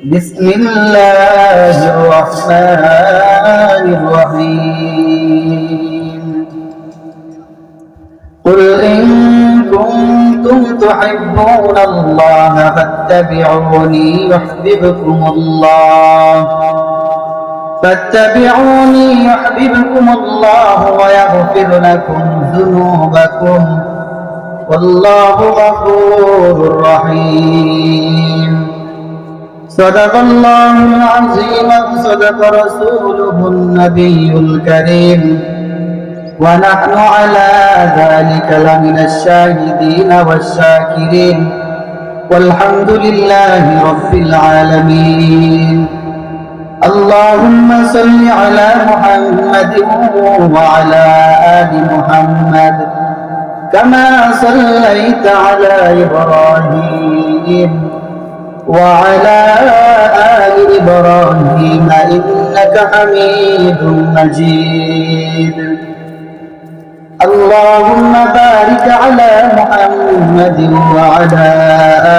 بسم الله الرحمن الرحيم قل إن كنتم تحبون الله فاتبعوني يحببكم الله ويغفر لكم ذنوبكم والله غفور رحيم صدق الله العظيم وصدق رسوله النبي الكريم ونحن على ذلك لمن الشاهدين والشاكرين والحمد لله رب العالمين اللهم صل على محمد وعلى آل محمد كما صليت على إبراهيم وعلى آل إبراهيم إنك حميد مجيد اللهم بارك على محمد وعلى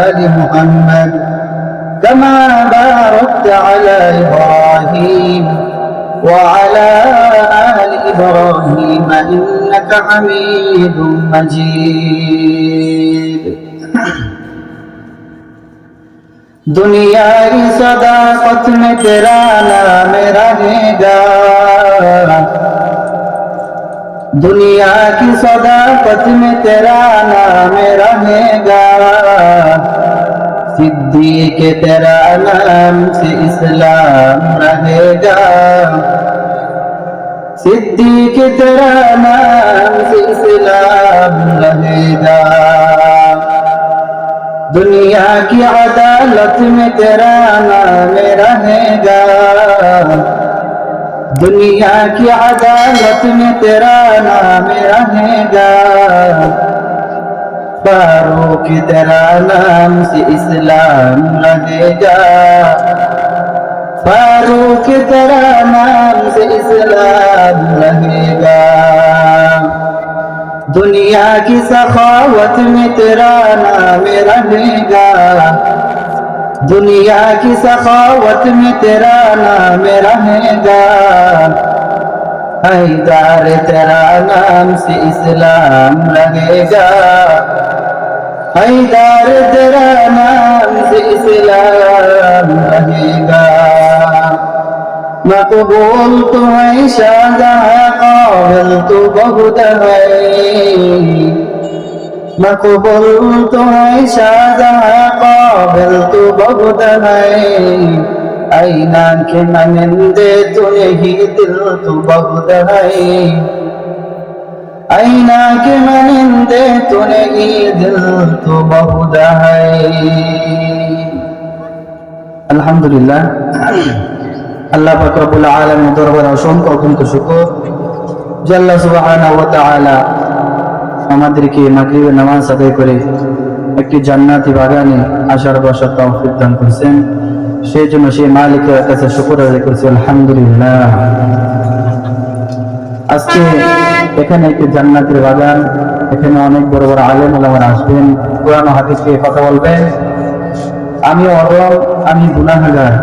آل محمد كما باركت على إبراهيم وعلى آل إبراهيم إنك حميد مجيد दुनिया की सदाकत में तेरा नाम रहेगा दुनिया की सदाकत में तेरा नाम रहेगा सिद्दीक तेरा नाम से इस्लाम रहेगा सिद्दीक तेरा नाम से इस्लाम रहेगा दुनिया की अदालत में तेरा नाम रहेगा दुनिया की अदालत में तेरा नाम रहेगा फारूक तेरा नाम से इस्लाम रहेगा फारूक तेरा नाम से इस्लाम रहेगा दुनिया की सखावत में तेरा नाम रहेगा दुनिया की सखावत में तेरा नाम रहेगा हैदर तेरा नाम से इस्लाम रहेगा हैदर तेरा नाम से इस्लाम रहेगा मकबूल तो है शाहजहां काबिल तो बहुत है मकबूल तो है शाहजहां काबिल तो बहुत है आईना के मनंदे तो नहीं दिल तो बहुत है आईना के मनंदे तो नहीं दिल तो बहुत है अल्हम्दुलिल्लाह আল্লাহ পাক রব্বুল আলামিনের দরবারে অসংখ্য অগণিত শুকর যে আল্লাহ সুবহানাহু ওয়া তাআলা আমাদেরকে মাগরিবের নামাজ আদায় করে একটি জান্নাতি বাগানে আসার বসার তৌফিক দান করেছেন সেই জন্য সেই মালিকের কাছে শুকর আদায় করছি আলহামদুলিল্লাহ আজকে এখানে একটি জান্নাতের বাগান এখানে অনেক বড় বড় আলেম ওলামারা আসবেন কোরআন ও হাদিস নিয়ে কথা বলবেন আমি অরব আমি গুনাহগার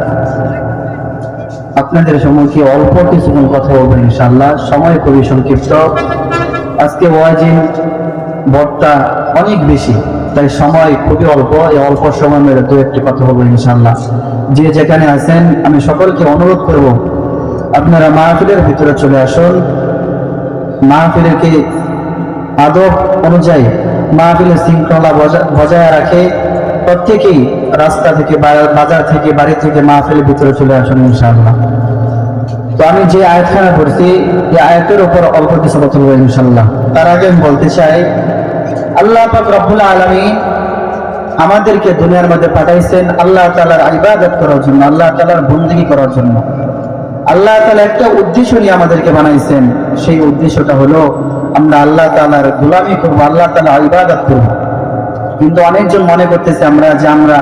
আপনাদের সম্মুখে অল্প কিছুক্ষণ কথা বলবেন ইনশাআল্লাহ সময় খুবই সংক্ষিপ্ত আজকে ওয়াজিব বক্তা অনেক বেশি তাই সময় খুবই অল্প এই অল্প সময়ের মধ্যে দু একটি কথা বলবেন ইনশাআল্লাহ যে যেখানে আছেন আমি সকলকে অনুরোধ করব আপনারা মাহফিলের ভিতরে চলে আসুন মাহফিলের কি আদব অনুযায়ী মাহফিলের শৃঙ্খলা বজায় রাখে প্রত্যেকেই রাস্তা থেকে বাজার থেকে বাড়ি থেকে মাহফিলের ভিতরে চলে আসুন ইনশাআল্লাহ তো আমি যে আয়াতখানা পড়ছি এই আয়াতের উপর অল্প কিছু কথা বলবো ইনশাআল্লাহ তার আগে আমি বলতে চাই আল্লাহ পাক রব্বুল আলামিন আমাদেরকে দুনিয়ার মধ্যে পাঠাইছেন আল্লাহ তাআলার ইবাদত করার জন্য আল্লাহ তাআলার বندگی করার জন্য আল্লাহ তাআলা একটা উদ্দেশ্য নিয়ে আমাদেরকে বানাইছেন সেই উদ্দেশ্যটা হলো আমরা আল্লাহ তাআলার গোলামি করব আল্লাহ তাআলার ইবাদত করব কিন্তু অনেকজন মনে করতেছে আমরা যে আমরা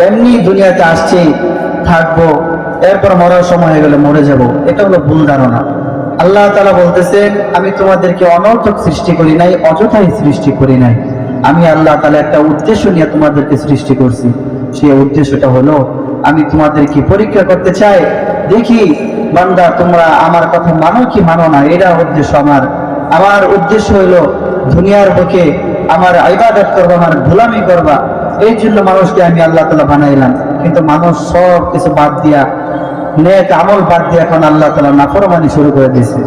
এমনি দুনিয়াতে আসছি থাকবো এরপর মরার সময় হয়ে গেলে মরে যাব এটা হলো ভুল ধারণা আল্লাহ তাআলা বলতেছেন আমি তোমাদেরকে অনর্থক সৃষ্টি করি নাই অযথাই সৃষ্টি করি নাই আমি আল্লাহ তাআলা একটা উদ্দেশ্য নিয়ে তোমাদেরকে সৃষ্টি করছি। সেই উদ্দেশ্যটা হলো আমি তোমাদেরকে পরীক্ষা করতে চাই, দেখি বান্দা তোমরা আমার কথা মানো কি মানো না। এটা উদ্দেশ্য আমার। আমার উদ্দেশ্য হলো দুনিয়ার বুকে আমার ইবাদত করবা, আমার গোলামি করবা। এই জন্য মানুষকে আমি আল্লাহ তাআলা বানাইলাম। কিন্তু মানুষ সব কিছু বাদ দিয়া, নেক আমল বাদ দিয়ে এখন আল্লাহ তাআলা নাফরমানি শুরু করে দিয়েছে।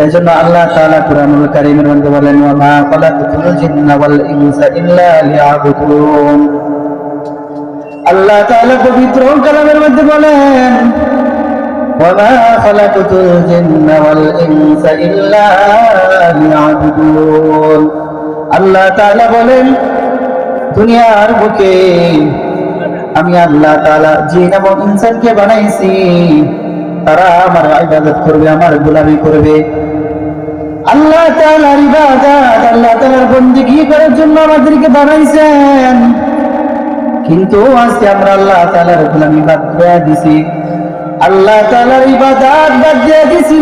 এই জন্য আল্লাহ তাআলা কুরআনুল কারীমের মধ্যে বলেন, ওয়া মা খালাকাতুল জিন্না ওয়াল ইনসা ইল্লা লিয়াবুদুন। আল্লাহ তাআলা পবিত্র কালামের মধ্যে বলেন, ওয়া মা খালাকাতুল জিন্না ওয়াল ইনসা ইল্লা লিয়াবুদুন। আল্লাহ তাআলা বলেন, দুনিয়ার বুকে আমি আল্লাহ তাআলা জিন এবং ইনসানকে বানাইছি, তারা আমার ইবাদত করবে, আমার গোলামি করবে। আল্লাহ তাআলার ইবাদত, আল্লাহ তাআলার বندگی করার জন্য আমাদেরকে বানাইছেন। কিন্তু আজকে আমরা আল্লাহ তাআলার গোলামি বাদ দিয়ে দিছি, আল্লাহ তাআলার ইবাদত বাদ দিয়ে দিছি,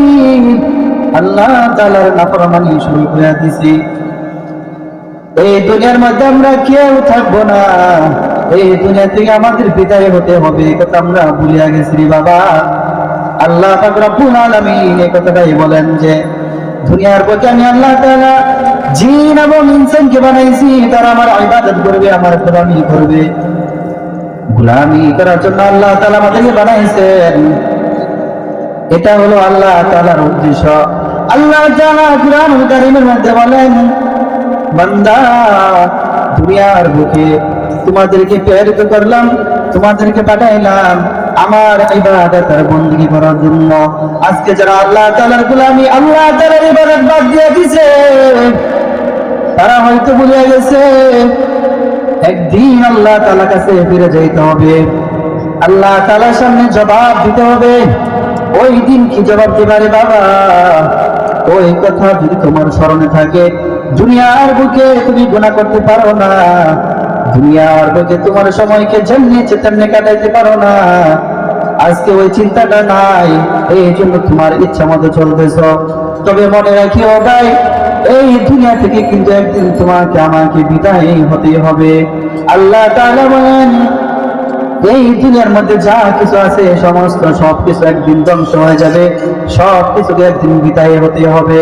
আল্লাহ তাআলার নাফরমানি শুরু করে দিছি। এই দুনিয়ার মধ্যে আমরা কেউ থাকবো না, এই দুনিয়া থেকে আমাদের বিদায় হতে হবে। এই কথা আমরা ভুলিয়া গেছি রে বাবা। আল্লাহ পাক রব্বুল আলামিন এই কথাটাই বলেন যে দুনিয়ার বুকে আমি আল্লাহ তাআলা জিন এবং ইনসানকে বানাইছি, তারা আমার ইবাদত করবে, আমার গোলামি করবে। গোলামি করার জন্য আল্লাহ তাআলা আমাদেরকে বানাইছেন। এটা হলো আল্লাহ তাআলার উদ্দেশ্য। আল্লাহ তাআলা কুরআনুল কারীমের মধ্যে বলেন, বান্দা দুনিয়ার বুকে তোমাদেরকে প্রেরিত করলাম, তোমাদেরকে পাঠাইলাম আমার ইবাদত আর বندگی করার জন্য। আজকে যারা আল্লাহ তাআলার গোলামি, আল্লাহ তাআলার ইবাদত বাদ দিয়ে দিয়েছে, তারা হয়তো ভুলে গেছে একদিন আল্লাহ তাআলার কাছে ফিরে যেতে হবে, আল্লাহ তাআলার সামনে জবাব দিতে হবে। ওই দিন কি জবাব দিবে রে বাবা? ওই কথা যদি তোমার স্মরণে থাকে, দুনিয়ার বুকে তুমি গুনাহ করতে পারো না, দুনিয়ার বুকে তোমার সময়কে যেমনি তেমনি কাটাইতে পারো না। আজকে ওই চিন্তাটা নাই, এই জন্য তোমার ইচ্ছা মতো চলতেছ। তবে মনে রাখিও ভাই, এই দুনিয়া থেকে কিন্তু একদিন তোমাকে আমাকে বিদায় হতে হবে। আল্লাহ তাআলা বলেন, এই দুনিয়ার মধ্যে যা কিছু আছে সমস্ত সবকিছু একদিন ধ্বংস হয়ে যাবে, সবকিছুকে একদিন বিদায় হতে হবে।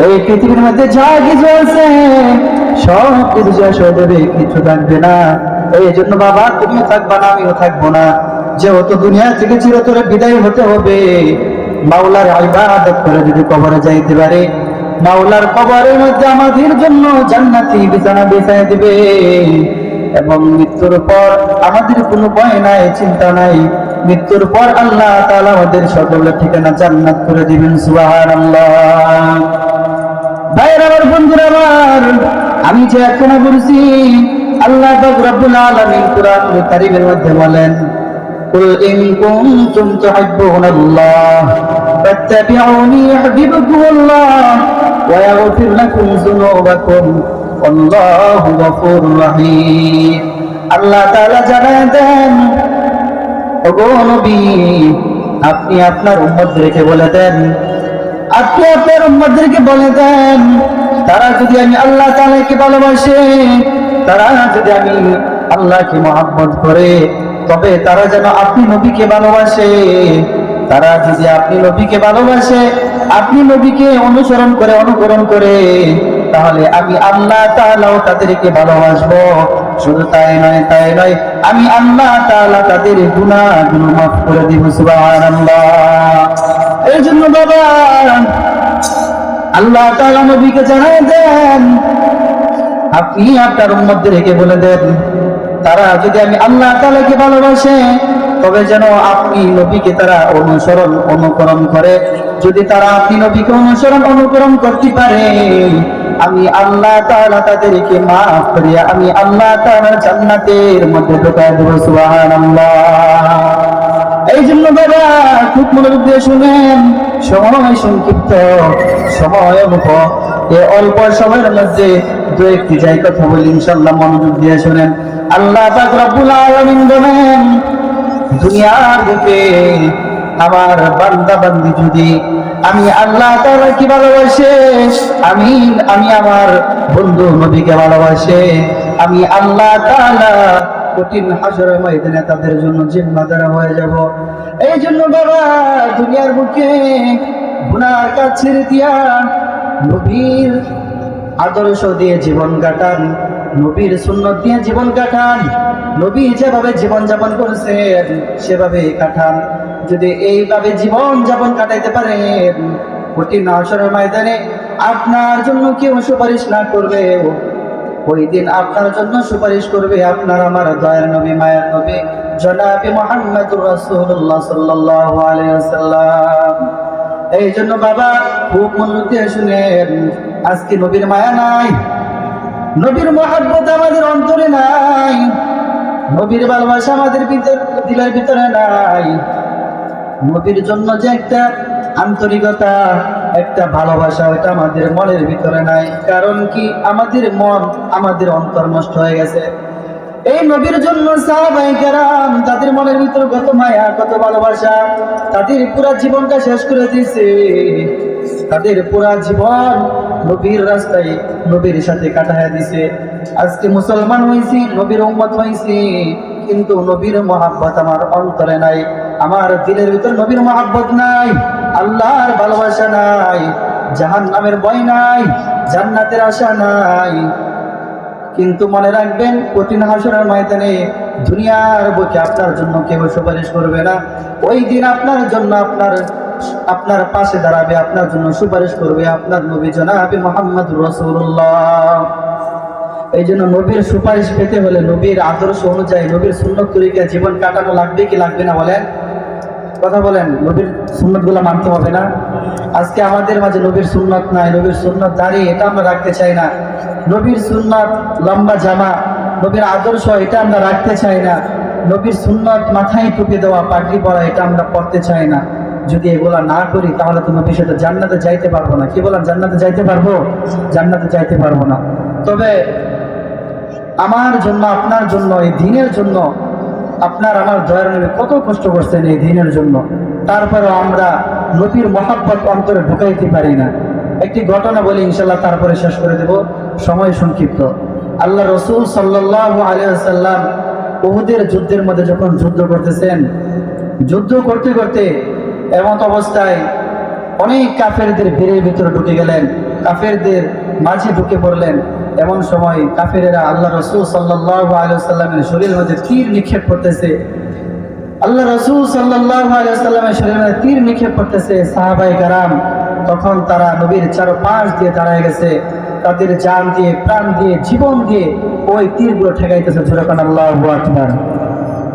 এই পৃথিবীর মধ্যে যা কিছু আছে সব কিছু শেষ হয়ে যাবে, কিছু থাকবে না। এই জন্য বাবা তুমিও থাকবা না, আমিও থাকবো না। যেহেতু দুনিয়া থেকে চিরতরে বিদায় হতে হবে, মাওলার ইবাদত করে যদি কবরে যাইতে পারে, মাওলার কবরের মধ্যে আমাদের জন্য জান্নাতি বিছানা বিছায় দিবে। এবং মৃত্যুর পর আমাদের কোনো ভয় নাই, চিন্তা নাই। মৃত্যুর পর আল্লাহ তাআলা আমাদের সকলের ঠিকানা জান্নাত করে দিবেন। সুবহানাল্লাহ। ভাইরা আমার, বন্ধুরা আমার, আমি যে এখন বলছি, আল্লাহ পাক রব্বুল আলামিন কুরআনুল কারীমের মধ্যে বলেন, কুল ইন কুনতুম তুহিব্বুনাল্লাহ ফাত্তাবিউনি ইউহিব্বুকুমুল্লাহ ওয়া ইয়াগফির লাকুম যুনুবাকুম আল্লাহু গফুরুর রহিম। আল্লাহ তাআলা জানায় দেন, ওগো নবী, আপনি আপনার উম্মতদেরকে বলে দেন, আপনি আপনার উম্মতদেরকে বলে দেন, তারা যদি আমি আল্লাহ তাআলাকে ভালোবাসে, তারা যদি আমি আল্লাহকে মহব্বত করে, তবে তারা যেন আপনি নবীকে ভালোবাসে। তারা যদি আপনি নবীকে ভালোবাসে, আপনি নবীকে অনুসরণ করে, অনুকরণ করে, তাহলে আমি আল্লাহ তাআলাও তাদেরকে ভালোবাসবো। শুধু তাই নয়, আমি আল্লাহ তাআলা তাদের গুনাহগুলো মাফ করে দিব। সুবহানাল্লাহ। এই জন্য বাবা, আল্লাহ তাআলা নবীকে জানায় দেন, আপনি আপনার উম্মতদেরকে বলে দেন, তারা যদি আমি আল্লাহ তাআলাকে ভালোবাসে, তবে যেন আপনি নবীকে তারা অনুসরণ, অনুকরণ করে। যদি তারা আপনি নবীকে অনুসরণ, অনুকরণ করতে পারে, আমি আল্লাহ তাআলা তাদেরকে মাফ করিয়া আমি আল্লাহ তাআলার জান্নাতের মধ্যে ঢোকায় দেব। সুবহানাল্লাহ। এই জন্য বাবা, খুব মনোযোগ দিয়ে শুনেন, সময় সংক্ষিপ্ত, সময় অল্প। এই অল্প সময়ের মধ্যে দু একটি যাই কথা বলি, ইনশাআল্লাহ মনোযোগ দিয়ে শুনেন। আল্লাহ পাক রব্বুল আলামিন বলেন, দুনিয়ার বুকে আমার বান্দা বান্দি যদি আমি আল্লাহ তাআলাকে ভালোবাসে, আমি আমার বন্ধু নবীকে ভালোবাসে, আমি আল্লাহ তাআলা কঠিন হাসরের ময়দানে তাদের জন্য জিম্মাদার হয়ে যাব। এই জন্য বাবা দুনিয়ার বুকে গুনার কাজ ছেড়ে দিয়া নবীর আদর্শ দিয়ে জীবন কাটান, নবীর সুন্নত দিয়ে জীবন কাটান, নবী যেভাবে জীবন যাপন করেছেন সেভাবে কাটান। যদি এইভাবে জীবন যাপন কাটাইতে পারেন, কঠিন হাসরের ময়দানে আপনার জন্য কেউ সুপারিশ না করবে, ওই দিন আপনার জন্য সুপারিশ করবে আপনার আমার দয়ার নবী, মায়ের নবী জনাবে মুহাম্মদুর রাসূলুল্লাহ সাল্লাল্লাহু আলাইহি ওয়াসাল্লাম। এই জন্য বাবা খুব মনোযোগ দিয়ে শুনেন, আজকে নবীর মায়া নাই, নবীর মহব্বত আমাদের অন্তরে নাই, নবীর ভালোবাসা আমাদের দিলের ভিতরে নাই। নবীর জন্য যে একটা আন্তরিকতা, একটা ভালোবাসা, ওইটা আমাদের মনের ভিতরে নাই। কারণ কি? আমাদের মন, আমাদের অন্তর নষ্ট হয়ে গেছে। এই নবীর জন্য সাহাবায়ে কেরাম তাদের মনের ভিতর কত মায়া, কত ভালোবাসা, তাদের পুরা জীবনটা শেষ করে দিয়েছে। তাদের পুরা জীবন নবীর রাস্তায় নবীর সাথে কাটাইয়া দিছে। আজকে মুসলমান হয়েছি, নবীর উম্মত হয়েছি, কিন্তু নবীর মহব্বত আমার অন্তরে নাই, আমার দিলের ভিতর নবীর মহব্বত নাই, আল্লাহর ভালোবাসা নাই, জাহান্নামের ভয় নাই, জান্নাতের আশা নাই। কিন্তু মনে রাখবেন, কঠিন হাসরের ময়দানে দুনিয়ার বুকে আপনার জন্য কেউ সুপারিশ করবে না। ওই দিন আপনার জন্য আপনার পাশে দাঁড়াবে, আপনার জন্য সুপারিশ করবে আপনার নবী জনাবে মুহাম্মদুর রাসূলুল্লাহ। এই জন্য নবীর সুপারিশ পেতে হলে নবীর আদর্শ অনুযায়ী, নবীর সুন্নত তরিকায় জীবন কাটানো লাগবে কি লাগবে না? বলেন, কথা বলেন। নবীর সুন্নত গুলা মানতে হবে না? আজকে আমাদের মাঝে নবীর সুন্নত নাই, নবীর সুন্নত দাঁড়িয়ে এটা আমরা রাখতে চাই না, নবীর সুন্নত লম্বা জামা, নবীর আদর্শ এটা আমরা রাখতে চাই না, নবীর সুন্নত মাথায় টুপি দেওয়া, পাগড়ি পরা এটা আমরা পড়তে চাই না। যদি এগুলা না করি তাহলে তো নবীর সাথে জান্নাতে যাইতে পারবো না। কি বলেন? জান্নাতে যাইতে পারবো? জান্নাতে যাইতে পারবো না। তবে আমার জন্য, আপনার জন্য, এই দিনের জন্য আপনার আমার দয়ার নবী কত কষ্ট করছেন এই দিনের জন্য, তারপরেও আমরা নবীর মহব্বত অন্তরে ঢুকাইতে পারি না। একটি ঘটনা বলি ইনশাল্লাহ, তারপরে শেষ করে দেব, সময় সংক্ষিপ্ত। আল্লাহ রসুল সাল্লাল্লাহু আলাইহি ওয়াসাল্লাম উহুদের যুদ্ধের মধ্যে যখন যুদ্ধ করতেছেন, যুদ্ধ করতে করতে এমন অবস্থায় অনেক কাফেরদের ভিড়ের ভিতরে ঢুকে গেলেন, কাফেরদের মাঝে ঢুকে পড়লেন। এমন সময় কাফেরেরা আল্লাহ রসুল সাল্লাল্লাহু আলাইহি ওয়াসাল্লামের শরীরের মধ্যে তীর নিক্ষেপ করতেছে। আল্লাহ রসুল সাল্লাল্লাহু আলাইহি ওয়াসাল্লামের শরীরের মধ্যে তীর নিক্ষেপ করতেছে। সাহাবায়ে কেরাম তখন তারা নবীর চারপাশ দিয়ে দাঁড়ায় গেছে, তাদের জান দিয়ে, প্রাণ দিয়ে, জীবন দিয়ে ওই তীরগুলো ঠেকাইতেছে। জোরে কোন আল্লাহু আকবার।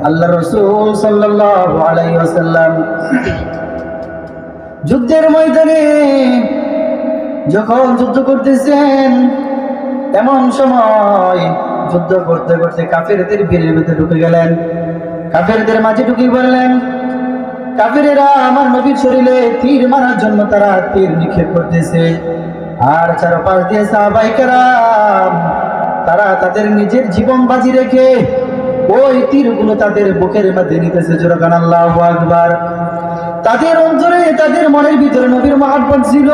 আল্লাহ রসুল সাল্লাল্লাহু আলাইহি ওয়াসাল্লাম যুদ্ধের ময়দানে যখন যুদ্ধ করতেছেন, এমন সময় যুদ্ধ করতে করতে কাফেরদের ভিড়ের ভিতরে ঢুকে গেলেন, কাফেরদের মাঝে ঢুকে বললেন, কাফেরেরা আমার নবীর শরীরে তীর মারার জন্য তারা তীর নিক্ষেপ করতেছে। আর চারপাশ দিয়ে সাহাবায়ে কেরাম তারা তাদের নিজের জীবন বাজি রেখে ওই তীরগুলো তাদের বুকের মধ্যে নিতেছে। জোরে বলেন আল্লাহু আকবার। তাদের অন্তরে, তাদের মনের ভিতরে নবীর মহব্বত ছিল।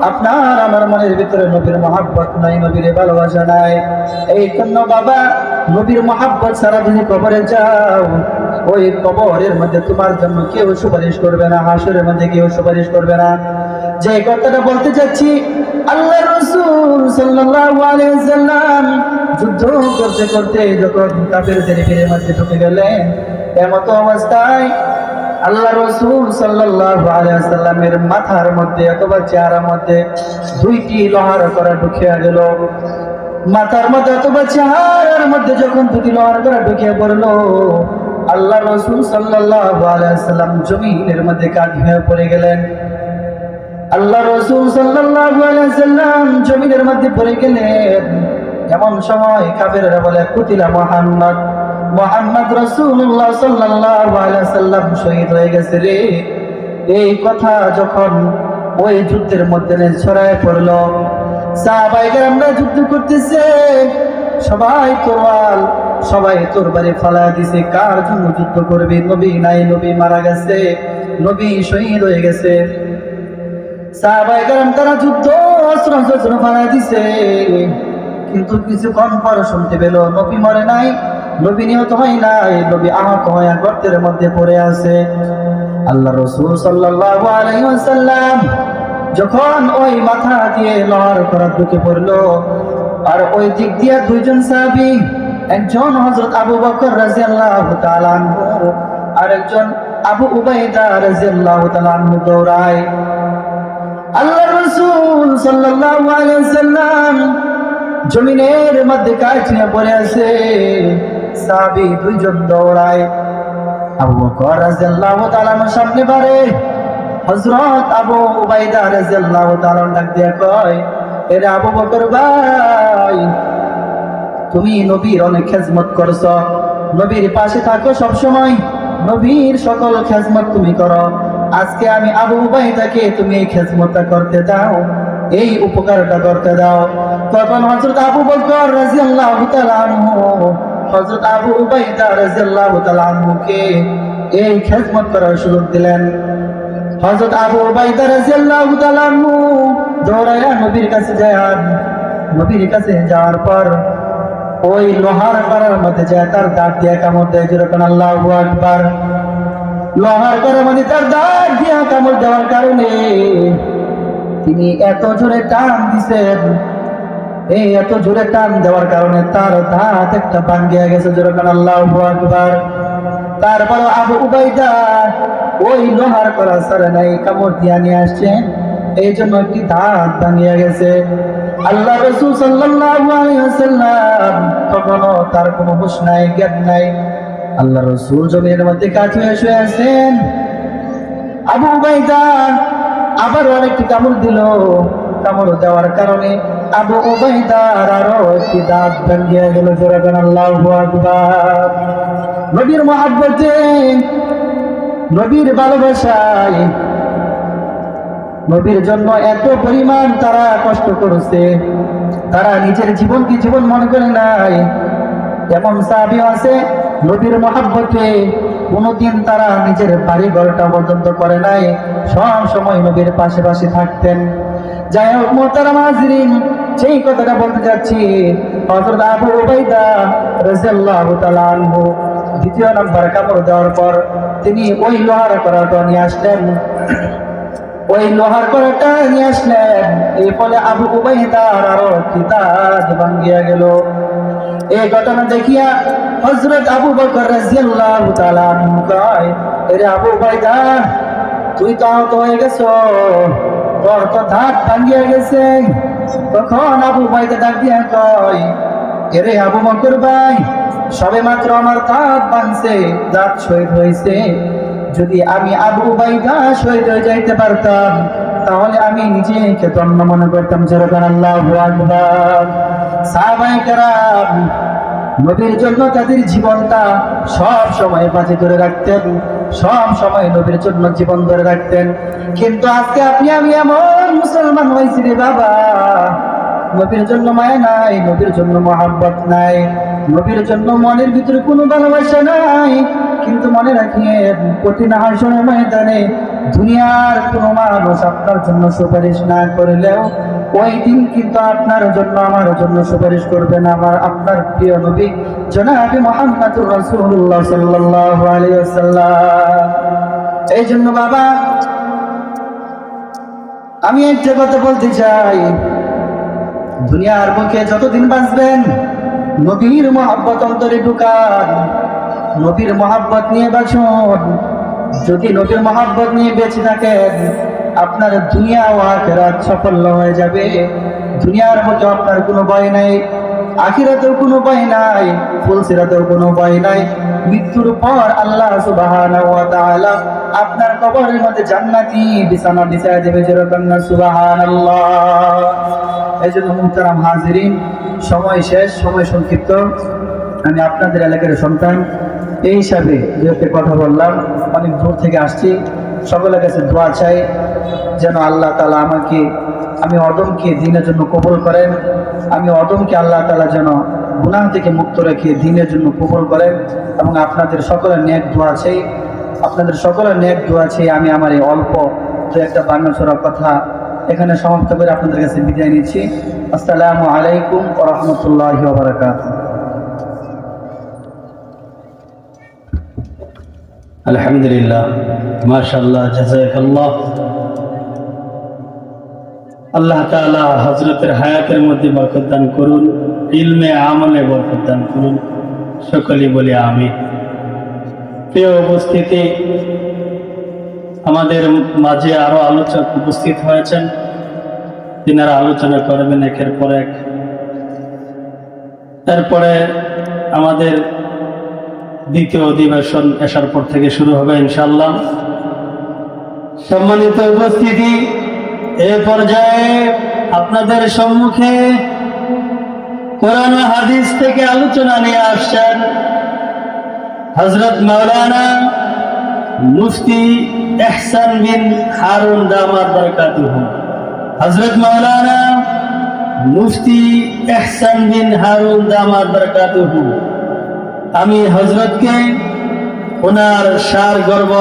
আপনার আমার মনের ভিতরে নবীর মহব্বত নাই, নবীর ভালোবাসা নাই। এই জন্য বাবা, নবীর মহব্বত ছাড়া যদি কবরে যাও, ওই কবরের মধ্যে তোমার জন্য কেউ সুপারিশ করবে না, হাসরের মধ্যে কেউ সুপারিশ করবে না। যে কথাটা বলতে চাচ্ছি, আল্লাহ রাসূল সাল্লাল্লাহু আলাইহি ওয়াসাল্লাম যুদ্ধ করতে করতে যখন কাফেরদের ভিড়ের মধ্যে ঢুকে গেলেন, এমত অবস্থায় আল্লাহ রাসূল সাল্লাল্লাহু আলাইহি ওয়াসাল্লামের মাথার মধ্যে অথবা চেহারার মধ্যে দুইটি লোহার কড়া ঢুকিয়া গেল। মাথার মধ্যে অথবা চেহারার মধ্যে যখন দুটি লোহার কড়া ঢুকিয়া পড়ল, আল্লাহ রাসূল সাল্লাল্লাহু আলাইহি ওয়াসাল্লাম জমিনের মধ্যে কাঁধ হয়ে পড়ে গেলেন। আল্লাহ রাসূল সাল্লাল্লাহু আলাইহি ওয়াসাল্লাম জমিনের মধ্যে পড়ে গেলেন। এমন সময় কাফেররা বলে, কুতিলা মুহাম্মদ, মুহাম্মদ রাসূলুল্লাহ সাল্লাল্লাহু আলাইহি ওয়াসাল্লাম শহীদ হয়ে গেছে রে। এই কথা যখন ওই যুদ্ধের মধ্যে ছড়ায় পড়ল, সাহাবায়ে কেরামরা যুদ্ধ করতেছে, সবাই তরোয়াল, সবাই তরবারি ফালায়া দিছে। কার জন্য যুদ্ধ করবে? নবী নাই, নবী মারা গেছে, নবী শহীদ হয়ে গেছে। সাহাবায়ে কেরাম তারা যুদ্ধ অস্ত্র শস্ত্র ফালাই দিছে, কিন্তু কিছুক্ষণ পর শুনতে পেল নবী মরে নাই, নবী নিহত হয় নাই, নবী আহত হয়ে গর্তের মধ্যে পড়ে আছে। আল্লাহ রাসূল সাল্লাল্লাহু আলাইহি ওয়াসাল্লাম যখন ওই মাথা দিয়ে লহর করা ঢুকে পড়লো, আর ওই দিক দিয়ে দুইজন সাহাবী, একজন হযরত আবু বকর রাদিয়াল্লাহু তাআলা আনহু আর একজন আবু উবাইদা রাদিয়াল্লাহু তাআলা আনহু দৌড়ায়। আল্লাহ রাসূল সাল্লাল্লাহু আলাইহি ওয়াসাল্লাম জমিনের মধ্যে কাটিয়ে পড়ে আছে, সাহাবী দুইজন দৌড়ায়। আবু বকর রাদিয়াল্লাহু তাআলা সামনে বাড়ে, হযরত আবু উবাইদা রাদিয়াল্লাহু তাআলা ডাক দিয়ে কয়, এরে আবু বকর ভাই, তুমি নবীর অনেক খেজমত করছো, নবীর পাশে থাকো সব সময়, নবীর সকল খেজমত তুমি করো, আজকে আমি আবু উবাইদাকে তুমি এই খেজমতটা করতে দাও, এই উপকারটা করতে দাও। তখন হযরত আবু বকর রাদিয়াল্লাহু তাআলা আনহু হযরত আবু উবাইদা রাদিয়াল্লাহু তাআলা আনহুকে এই খেজমত করার সুযোগ দিলেন। হযরত আবু উবাইদা রাদিয়াল্লাহু তাআলা আনহু দৌড়ায়া নবীর কাছে যান। নবীর কাছে যাওয়ার পর ওই লোহার করার মধ্যে যায় তার দাঁত দিয়ে কামড় দেয়, যেরকম আল্লাহু আকবার। লোহার করার মধ্যে তার দাঁত দিয়ে কামড় দেওয়ার কারণে তিনি এত জোরে টান দিছেন, এই এত জোরে টান দেওয়ার কারণে তার দাঁত একটা ভাঙ্গিয়া গেছে, যেরকম আল্লাহু আকবার। তারপর আবু উবাইদা ওই লোহার করা ছাড়া নাই, কামড় দিয়া নিয়ে আসছেন, এই জন্য একটি দাঁত ভাঙ্গিয়া গেছে। আল্লাহ রাসূল সাল্লাল্লাহু আলাইহি ওয়াসাল্লাম তখনও তার কোনো হুঁশ নাই, জ্ঞান নাই। আল্লাহ রাসূল জমিনের মধ্যে কাঠ হয়ে শুয়ে আছেন। আবু উবাইদা আবার আরেকটি কামড় দিল, কামড় দেওয়ার কারণে আবু উবাইদার আরো একটি দাঁত ভাঙ্গিয়া গেল, যেরকম আল্লাহু আকবার। নবীর মহব্বতে, নবীর ভালোবাসায়, নবীর জন্য এত পরিমাণ তারা কষ্ট করেছে, তারা নিজের জীবনকে জীবন মনে করে নাই। এমন সাহাবী আছে নবীর মহব্বতে কোনোদিন তারা নিজের বাড়ি ঘরটা পর্যন্ত করে নাই, সব সময় নবীর পাশে পাশে থাকতেন। যাই হোক মুহতারাম হাজিরিন, সেই কথাটা বলতে যাচ্ছি, হযরত আবু উবাইদা রাদিয়াল্লাহু তাআলা আনহু দ্বিতীয় নাম্বার কামড় দেওয়ার পর তিনি ওই লোহার করাটা নিয়ে আসলেন। ওই লোহার করাটা নিয়ে আসলেন, এই ফলে আবু উবাইদার আরো একটি দাঁত ভাঙ্গিয়া গেল। এই ঘটনা দেখিয়া হযরত আবু বকর রাদিয়াল্লাহু তাআলা আনহু কয়, এরে আবু উবাইদা, তুই তো আহত হয়ে গেছো, তোর তো দাঁত ভাঙ্গিয়া গেছে। তখন আবু উবাইদা ডাক দিয়া কয়, এরে আবু বকর ভাই, সবে মাত্র আমার দাঁত ভাঙছে, দাঁত শহীদ হয়েছে, যদি আমি আবু উবাইদা শহীদ হয়ে যাইতে পারতাম তাহলে আমি নিজেকে ধন্য মনে করতাম, যেরকম আল্লাহু আকবার। সাহাবায়ে কেরাম নবীর জন্য তাদের জীবনটা সব সময় বাজি ধরে রাখতেন, সব সময় নবীর জন্য জীবন ধরে রাখতেন। কিন্তু আজকে আপনি আমি এমন মুসলমান হয়েছি রে বাবা, নবীর জন্য মায়া নাই, নবীর জন্য মহব্বত নাই, নবীর জন্য মনের ভিতরে কোনো ভালোবাসা নাই। কিন্তু মনে রাখিয়েন, কঠিন হাসরের ময়দানে দুনিয়ার কোনো মানুষ আপনার জন্য সুপারিশ না করলেও ওই দিন কিন্তু আপনার জন্য আমার জন্য সুপারিশ করবেন আপনার প্রিয় নবী জনাবে মুহাম্মদুর রাসূলুল্লাহ সাল্লাল্লাহু আলাইহি ওয়াসাল্লাম। এই জন্য বাবা, আমি একটা কথা বলতে চাই, দুনিয়ার বুকে যতদিন বাঁচবেন নবীর মহব্বত অন্তরে ঢুকান, নবীর মহব্বত নিয়ে বাঁচুন। যদি নবীর মহব্বত নিয়ে বেঁচে থাকেন, আপনার দুনিয়া ও আখিরাত সাফল্য হয়ে যাবে। দুনিয়ার বুকে আপনার কোনো ভয় নাই, আখিরাতেও কোনো ভয় নাই, ফুলসিরাতেও কোনো ভয় নাই। মৃত্যুর পর আল্লাহ সুবহানাহু ওয়া তাআলা আপনার কবরের মধ্যে জান্নাতি বিছানা বিছায় দেবে, যেরকম না সুবহানাল্লাহ। এই জন্য মুহতারাম হাজিরিন, সময় শেষ, সময় সংক্ষিপ্ত। আমি আপনাদের এলাকার সন্তান, এই হিসাবে দু একটা কথা বললাম। অনেক দূর থেকে আসছি, সকলের কাছে দোয়া চাই যেন আল্লাহ তাআলা আমি অদমকে দ্বীনের জন্য কবুল করেন, আমি অদমকে আল্লাহ তাআলা যেন গুনাহ থেকে মুক্ত রেখে দ্বীনের জন্য কবুল করেন। এবং আপনাদের সকলের নেক দোয়া চাই, আপনাদের সকলের নেক দোয়া চাই। আমি আমার এই অল্প দু একটা বাংলা ছড়া কথা এখানে সমাপ্ত করে আপনাদের কাছে বিদায় নিচ্ছি। আসসালামু আলাইকুম ওয়া রাহমাতুল্লাহি ওয়া বারাকাতুহু। আলহামদুলিল্লাহ, মাশাআল্লাহ, জাযাকাল্লাহ। আল্লাহ তাআলা হযরতের হায়াতের মধ্যে বরকত দান করুন, ইলমে আমলে বরকত দান করুন, সকলেই বলি আমিন। প্রিয় উপস্থিতি, আমাদের মাঝে আরো আলোচক উপস্থিত হয়েছেন, তিনারা আলোচনা করবেন একের পর এক। তারপরে আমাদের দ্বিতীয় অধিবেশন এশার পর থেকে শুরু হবে ইনশাআল্লাহ। সম্মানিত উপস্থিতি, এ পর্যায়ে আপনাদের সম্মুখে কোরআন ও হাদিস থেকে আলোচনা নিয়ে আসছেন হযরত মাওলানা মুফতি ইহসান বিন হারুন দামাত বরকাতুহু। হযরত মাওলানা মুফতি ইহসান বিন হারুন দামাত বরকাতুহু। আমি হযরতকে ওনার সার গর্ব